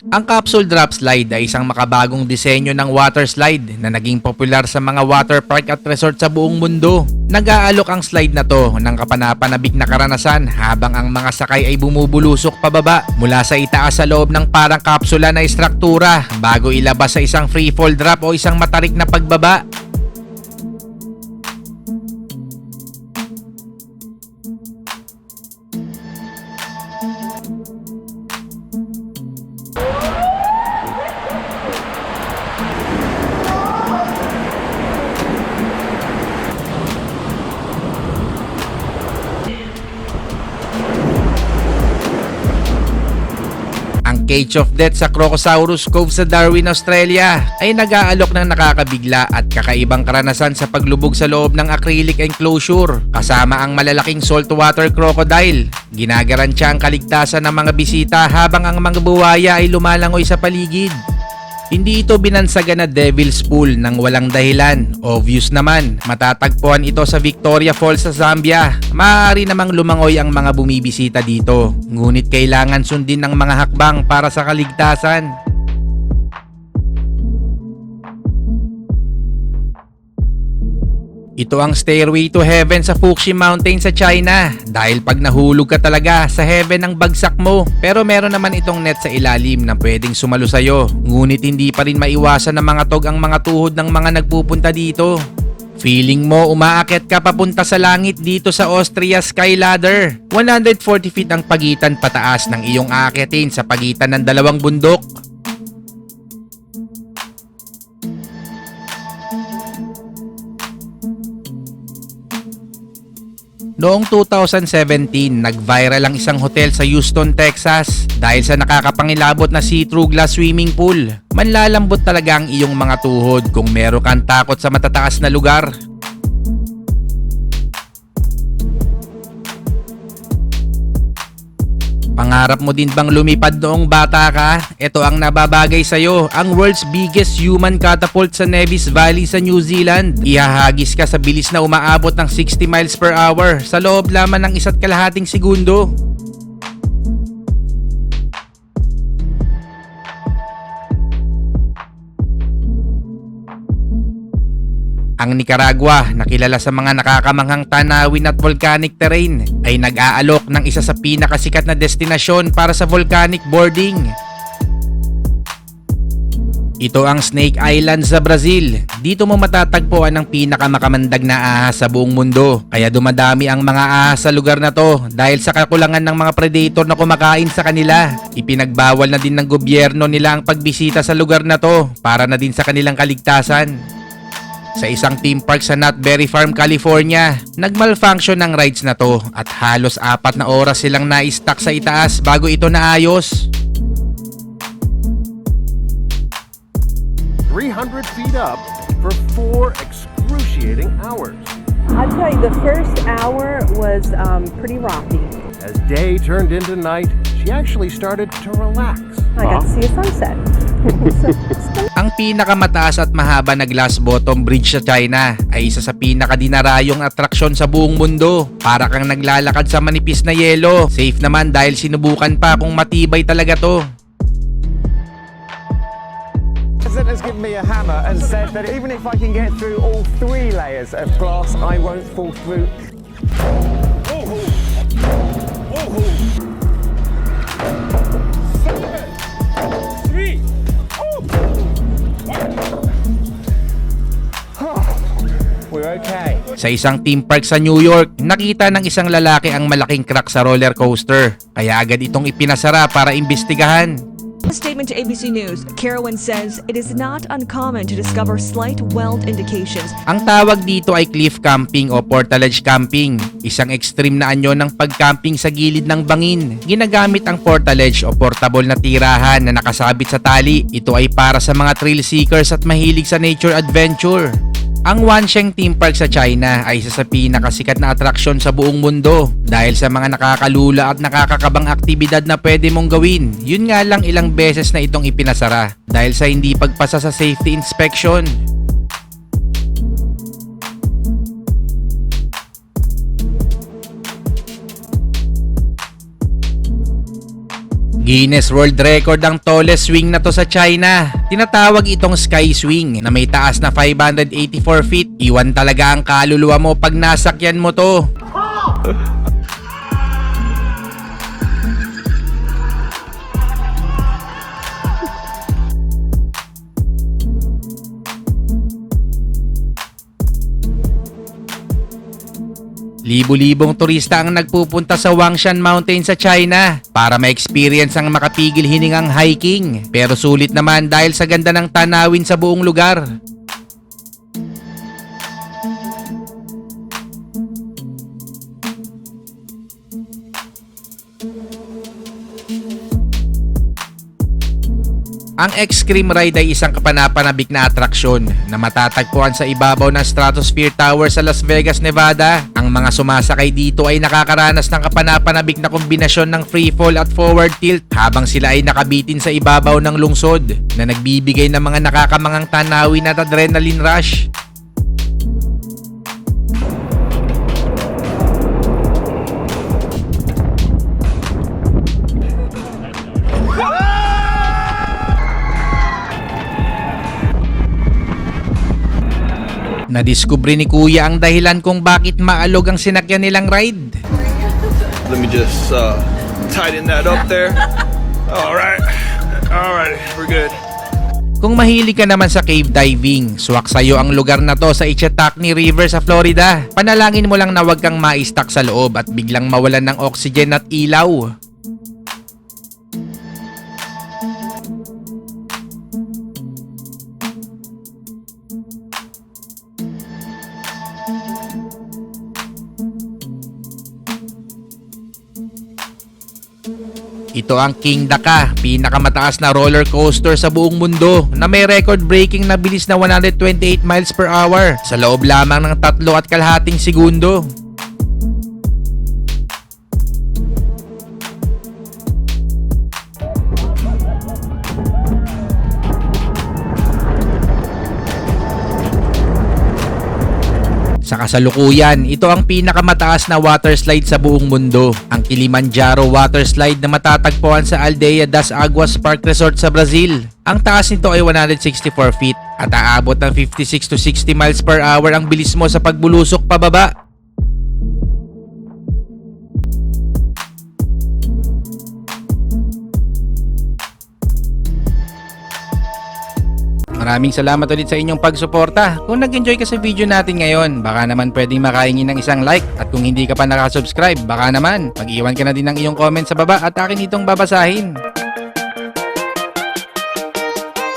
Ang capsule drop slide ay isang makabagong disenyo ng water slide na naging popular sa mga water park at resort sa buong mundo. Nag-aalok ang slide na to ng kapanapanabik na karanasan habang ang mga sakay ay bumubulusok pababa mula sa itaas sa loob ng parang kapsula na istruktura bago ilabas sa isang free fall drop o isang matarik na pagbaba. Cage of Death sa Crocosaurus Cove sa Darwin, Australia ay nag-aalok ng nakakabigla at kakaibang karanasan sa paglubog sa loob ng acrylic enclosure kasama ang malalaking saltwater crocodile. Ginagarantiya ang kaligtasan ng mga bisita habang ang mga buwaya ay lumalangoy sa paligid. Hindi ito binansagan na Devil's Pool nang walang dahilan. Obvious naman, matatagpuan ito sa Victoria Falls sa Zambia. Maaari namang lumangoy ang mga bumibisita dito. Ngunit kailangan sundin ng mga hakbang para sa kaligtasan. Ito ang Stairway to Heaven sa Fuxi Mountain sa China. Dahil pag nahulog ka talaga, sa heaven ang bagsak mo. Pero meron naman itong net sa ilalim na pwedeng sumalo sa'yo. Ngunit hindi pa rin maiwasan ng mga tog ang mga tuhod ng mga nagpupunta dito. Feeling mo umaakit ka papunta sa langit dito sa Austria Sky Ladder. 140 feet ang pagitan pataas ng iyong aakitin sa pagitan ng dalawang bundok. Noong 2017, nag-viral ang isang hotel sa Houston, Texas dahil sa nakakapangilabot na see-through glass swimming pool. Manlalambot talaga ang iyong mga tuhod kung meron kang takot sa matataas na lugar. Pangarap mo din bang lumipad noong bata ka? Ito ang nababagay sa'yo, ang world's biggest human catapult sa Nevis Valley sa New Zealand. Ihahagis ka sa bilis na umaabot ng 60 miles per hour sa loob lamang ng 1.5 segundo. Ang Nicaragua, na kilala sa mga nakakamanghang tanawin at volcanic terrain, ay nag-aalok ng isa sa pinakasikat na destinasyon para sa volcanic boarding. Ito ang Snake Island sa Brazil. Dito mo matatagpuan ang pinakamakamandag na ahas sa buong mundo. Kaya dumadami ang mga ahas sa lugar na to dahil sa kakulangan ng mga predator na kumakain sa kanila. Ipinagbawal na din ng gobyerno nila ang pagbisita sa lugar na to para na din sa kanilang kaligtasan. Sa isang theme park sa Nutberry Farm, California, nagmalfunction ang rides na to at halos 4 na oras silang na-stuck sa itaas bago ito naayos. 300 feet up for 4 excruciating hours. I'll tell you, the first hour was pretty rocky. As day turned into night, she actually started to relax. I got to see a sunset. Ang pinakamataas at mahaba na glass bottom bridge sa China ay isa sa pinakadinarayong atraksyon sa buong mundo. Para kang naglalakad sa manipis na yelo. Safe naman dahil sinubukan pa kung matibay talaga to. President has given me a hammer and said that even if I can get through all 3 layers of glass, I won't fall through. We're okay. Sa isang theme park sa New York, nakita ng isang lalaki ang malaking crack sa roller coaster. Kaya agad itong ipinasara para imbestigahan. A statement to ABC News, Carowin says it is not uncommon to discover slight weld indications. Ang tawag dito ay cliff camping o portalage camping, isang extreme na anyo ng pagcamping sa gilid ng bangin. Ginagamit ang portalage o portable na tirahan na nakasabit sa tali. Ito ay para sa mga thrill seekers at mahilig sa nature adventure. Ang Wansheng Theme Park sa China ay isa sa pinakasikat na atraksyon sa buong mundo dahil sa mga nakakalula at nakakakabang aktibidad na pwede mong gawin. Yun nga lang ilang beses na itong ipinasara dahil sa hindi pagpasa sa safety inspection. Guinness World Record ang tallest swing na to sa China. Tinatawag itong Sky Swing na may taas na 584 feet. Iwan talaga ang kaluluwa mo pag nasakyan mo to. Libo-libong turista ang nagpupunta sa Wangshan Mountain sa China para ma-experience ang makapigil hiningang hiking. Pero sulit naman dahil sa ganda ng tanawin sa buong lugar. Ang Extreme Ride ay isang kapanapanabik na atraksyon na matatagpuan sa ibabaw ng Stratosphere Tower sa Las Vegas, Nevada. Ang mga sumasakay dito ay nakakaranas ng kapanapanabik na kombinasyon ng freefall at forward tilt habang sila ay nakabitin sa ibabaw ng lungsod na nagbibigay ng mga nakakamangang tanawin at adrenaline rush. Nadiskubre ni Kuya ang dahilan kung bakit maalog ang sinakyan nilang ride. Let me just tighten that up there. All right, we're good. Kung mahilig ka naman sa cave diving, swak sa'yo ang lugar na to sa Ichetuckney River sa Florida. Panalangin mo lang na wag kang ma-stuck sa loob at biglang mawalan ng oxygen at ilaw. Ito ang King Daka, pinakamataas na roller coaster sa buong mundo na may record-breaking na bilis na 128 miles per hour sa loob lamang ng 3.5 segundo. Sa kasalukuyan, ito ang pinakamataas na water slide sa buong mundo, ang Kilimanjaro Water Slide na matatagpuan sa Aldeia das Aguas Park Resort sa Brazil. Ang taas nito ay 164 feet at aabot ng 56 to 60 miles per hour ang bilis mo sa pagbulusok pababa. Maraming salamat ulit sa inyong pagsuporta. Kung nag-enjoy ka sa video natin ngayon, baka naman pwedeng makahingi ng isang like. At kung hindi ka pa nakasubscribe, baka naman mag-iwan ka na din ng iyong comment sa baba at akin itong babasahin.